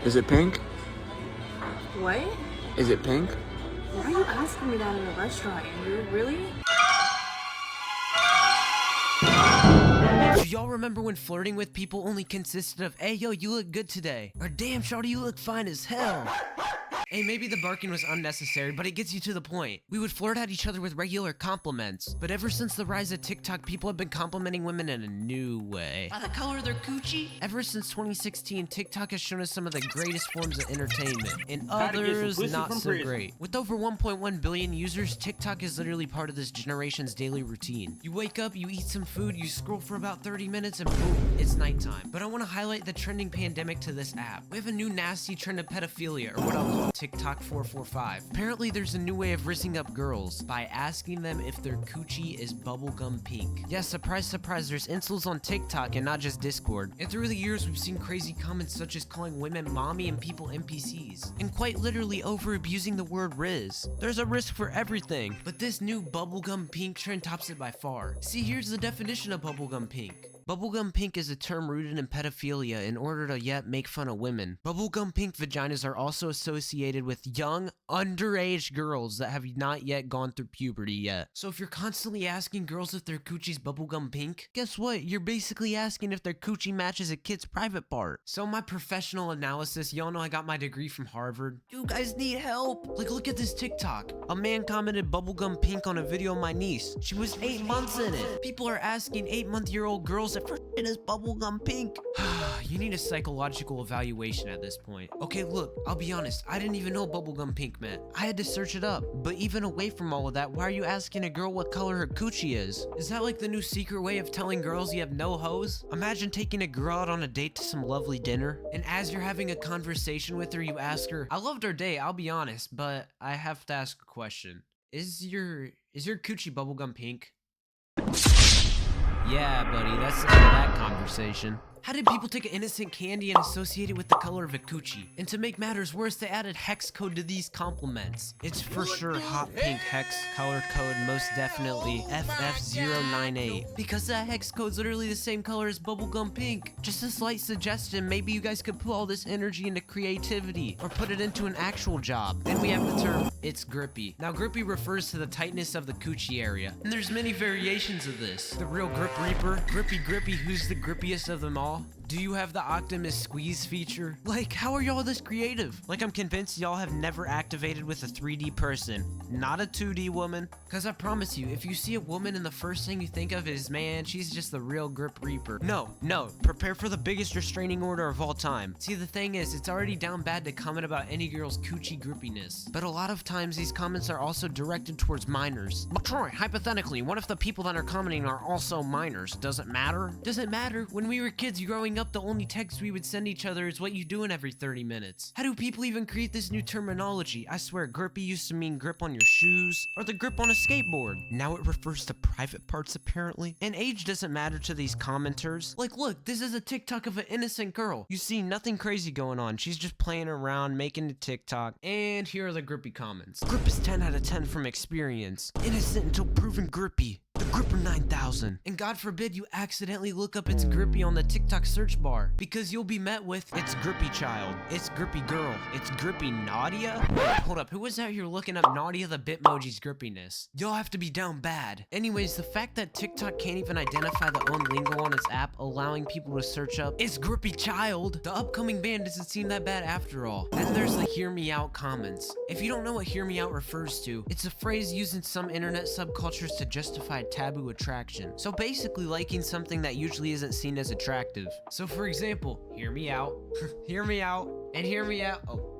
Is it pink? What? Is it pink? Why are you asking me that in a restaurant, Andrew? Really? Do y'all remember when flirting with people only consisted of, hey yo, you look good today, or damn shawty, you look fine as hell? Hey, maybe the barking was unnecessary, but it gets you to the point. We would flirt at each other with regular compliments, but ever since the rise of TikTok, people have been complimenting women in a new way. By the color of their coochie? Ever since 2016, TikTok has shown us some of the greatest forms of entertainment, and others not so great. With over 1.1 billion users, TikTok is literally part of this generation's daily routine. You wake up, you eat some food, you scroll for about 30 minutes, and boom, it's nighttime. But I want to highlight the trending pandemic to this app. We have a new nasty trend of pedophilia, or what I'll call TikTok 445. Apparently there's a new way of rizzing up girls by asking them if their coochie is bubblegum pink. Yeah, surprise surprise, there's incels on TikTok and not just Discord. And through the years we've seen crazy comments such as calling women mommy and people NPCs, and quite literally over abusing the word rizz. There's a risk for everything, but this new bubblegum pink trend tops it by far. See, here's the definition of bubblegum pink. Bubblegum pink is a term rooted in pedophilia in order to yet make fun of women. Bubblegum pink vaginas are also associated with young, underage girls that have not yet gone through puberty yet. So if you're constantly asking girls if their coochie's bubblegum pink, guess what? You're basically asking if their coochie matches a kid's private part. So my professional analysis, y'all know I got my degree from Harvard. You guys need help. Like, look at this TikTok. A man commented bubblegum pink on a video of my niece. She was 8 months in it. People are asking 8-month-old girls if her shit is bubblegum pink. You need a psychological evaluation at this point. Okay, look, I'll be honest, I didn't even know bubblegum pink meant. I had to search it up. But even away from all of that, why are you asking a girl what color her coochie is? Is that like the new secret way of telling girls you have no hoes? Imagine taking a girl out on a date to some lovely dinner, and as you're having a conversation with her, you ask her, I loved our date, I'll be honest, but I have to ask a question. Is your coochie bubblegum pink? Yeah, buddy, that's the end of that conversation. How did people take an innocent candy and associate it with the color of a coochie? And to make matters worse, they added hex code to these compliments. It's for sure hot pink hex color code, most definitely FF098. Because that hex code's literally the same color as bubblegum pink. Just a slight suggestion, maybe you guys could put all this energy into creativity, or put it into an actual job. Then we have the term, it's grippy. Now grippy refers to the tightness of the coochie area. And there's many variations of this. The real grip reaper, grippy, who's the grippiest of them all? Do you have the Optimus squeeze feature? Like, how are y'all this creative? Like, I'm convinced y'all have never activated with a 3D person, not a 2D woman. Cause I promise you, if you see a woman and the first thing you think of is, man, she's just the real grip reaper. No, prepare for the biggest restraining order of all time. See, the thing is, it's already down bad to comment about any girl's coochie grippiness. But a lot of times these comments are also directed towards minors. But Troy, hypothetically, what if the people that are commenting are also minors? Does it matter? Does it matter? When we were kids, growing up, the only text we would send each other is what you doing every 30 minutes. How do people even create this new terminology? I swear, grippy used to mean grip on your shoes, or the grip on a skateboard. Now it refers to private parts apparently. And age doesn't matter to these commenters. Like, look, this is a TikTok of an innocent girl. You see nothing crazy going on. She's just playing around, making a TikTok. And here are the grippy comments. Grip is 10 out of 10 from experience. Innocent until proven grippy. The Gripper 9000. And God forbid you accidentally look up it's grippy on the TikTok search bar, because you'll be met with it's grippy child, it's grippy girl, it's grippy Nadia. Wait, hold up, who was out here looking up Nadia the Bitmoji's grippiness? Y'all have to be down bad. Anyways, the fact that TikTok can't even identify the own lingo on its app, allowing people to search up it's grippy child, the upcoming band doesn't seem that bad after all. Then there's the hear me out comments. If you don't know what hear me out refers to, it's a phrase used in some internet subcultures to justify taboo attraction. So basically liking something that usually isn't seen as attractive. So for example, hear me out, hear me out, and hear me out. Oh.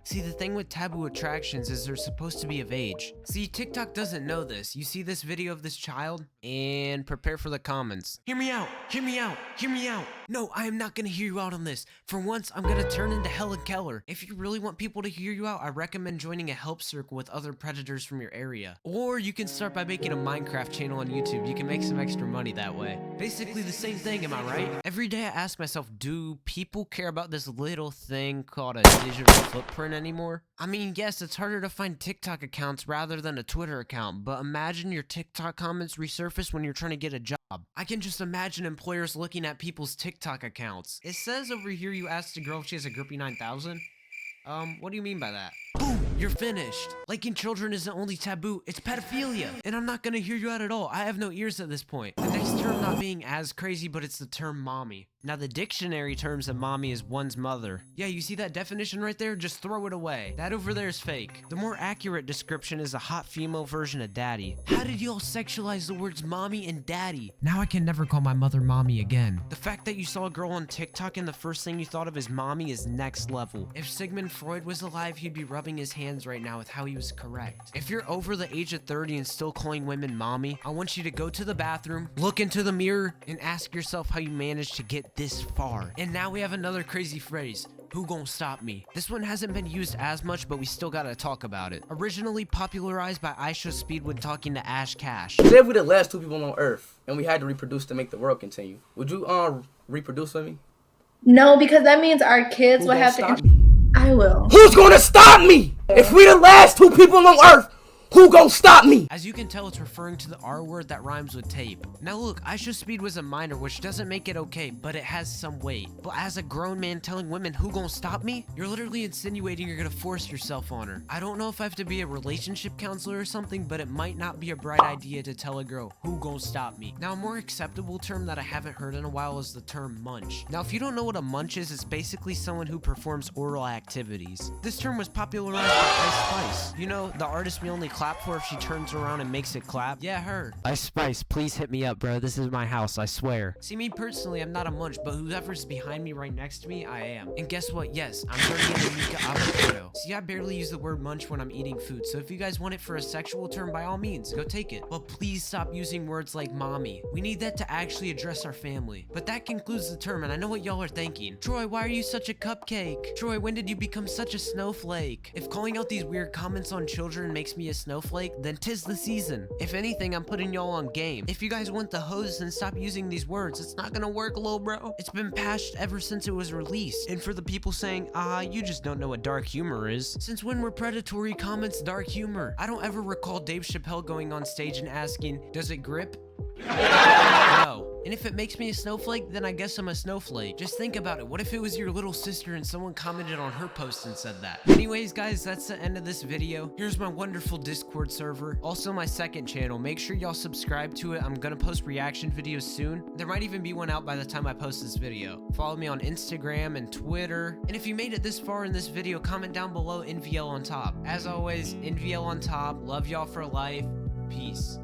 See, the thing with taboo attractions is they're supposed to be of age. See, TikTok doesn't know this. You see this video of this child, and prepare for the comments. Hear me out, hear me out, hear me out. No, I am not gonna hear you out on this. For once, I'm gonna turn into Helen Keller. If you really want people to hear you out, I recommend joining a help circle with other predators from your area. Or you can start by making a Minecraft channel on YouTube. You can make some extra money that way. Basically the same thing, am I right? Every day I ask myself, do people care about this little thing called a digital footprint children anymore? I mean, yes, it's harder to find TikTok accounts rather than a Twitter account, but imagine your TikTok comments resurface when you're trying to get a job. I can just imagine employers looking at people's TikTok accounts. It says over here you asked a girl if she has a grippy 9000. What do you mean by that? Boom, you're finished. Liking children isn't only taboo, it's pedophilia. And I'm not gonna hear you out at all. I have no ears at this point. The next term not being as crazy, but it's the term mommy. Now the dictionary terms of mommy is one's mother. Yeah, you see that definition right there? Just throw it away. That over there is fake. The more accurate description is a hot female version of daddy. How did y'all sexualize the words mommy and daddy? Now I can never call my mother mommy again. The fact that you saw a girl on TikTok and the first thing you thought of as mommy is next level. If Sigmund Freud was alive, he'd be rubbing his hands right now with how he was correct. If you're over the age of 30 and still calling women mommy, I want you to go to the bathroom, look into the mirror, and ask yourself how you managed to get this far. And now we have another crazy phrase. Who gon' stop me? This one hasn't been used as much, but we still gotta talk about it. Originally popularized by Aisha Speed when talking to Ash Cash. Say if we the last 2 people on Earth and we had to reproduce to make the world continue, would you reproduce with me? No, because that means our kids will have to. I will. Who's gonna stop me? If we the last 2 people on Earth, who gon' stop me? As you can tell, it's referring to the R word that rhymes with tape. Now look, Aisha Speed was a minor, which doesn't make it okay, but it has some weight. But as a grown man telling women who gon' stop me, you're literally insinuating you're gonna force yourself on her. I don't know if I have to be a relationship counselor or something, but it might not be a bright idea to tell a girl who gon' stop me. Now a more acceptable term that I haven't heard in a while is the term munch. Now if you don't know what a munch is, it's basically someone who performs oral activities. This term was popularized by Ice Spice. You know, the artist we only clap for if she turns around and makes it clap. Yeah, her. Ice Spice, please hit me up, bro. This is my house, I swear. See, me personally, I'm not a munch, but whoever's behind me right next to me, I am. And guess what? Yes, I'm turning into Mika avocado. See, I barely use the word munch when I'm eating food, so if you guys want it for a sexual term, by all means, go take it. But please stop using words like mommy. We need that to actually address our family. But that concludes the term, and I know what y'all are thinking. Troy, why are you such a cupcake? Troy, when did you become such a snowflake? If calling out these weird comments on children makes me a snowflake, then 'tis the season. If anything, I'm putting y'all on game. If you guys want the hose, then stop using these words. It's not gonna work, lil bro. It's been patched ever since it was released. And for the people saying, you just don't know what dark humor is. Since when were predatory comments dark humor? I don't ever recall Dave Chappelle going on stage and asking, does it grip? No. And if it makes me a snowflake, then I guess I'm a snowflake. Just think about it. What if it was your little sister and someone commented on her post and said that? Anyways, guys, that's the end of this video. Here's my wonderful Discord server. Also my second channel. Make sure y'all subscribe to it. I'm gonna post reaction videos soon. There might even be one out by the time I post this video. Follow me on Instagram and Twitter. And if you made it this far in this video, comment down below NVL on top. As always, NVL on top. Love y'all for life. Peace.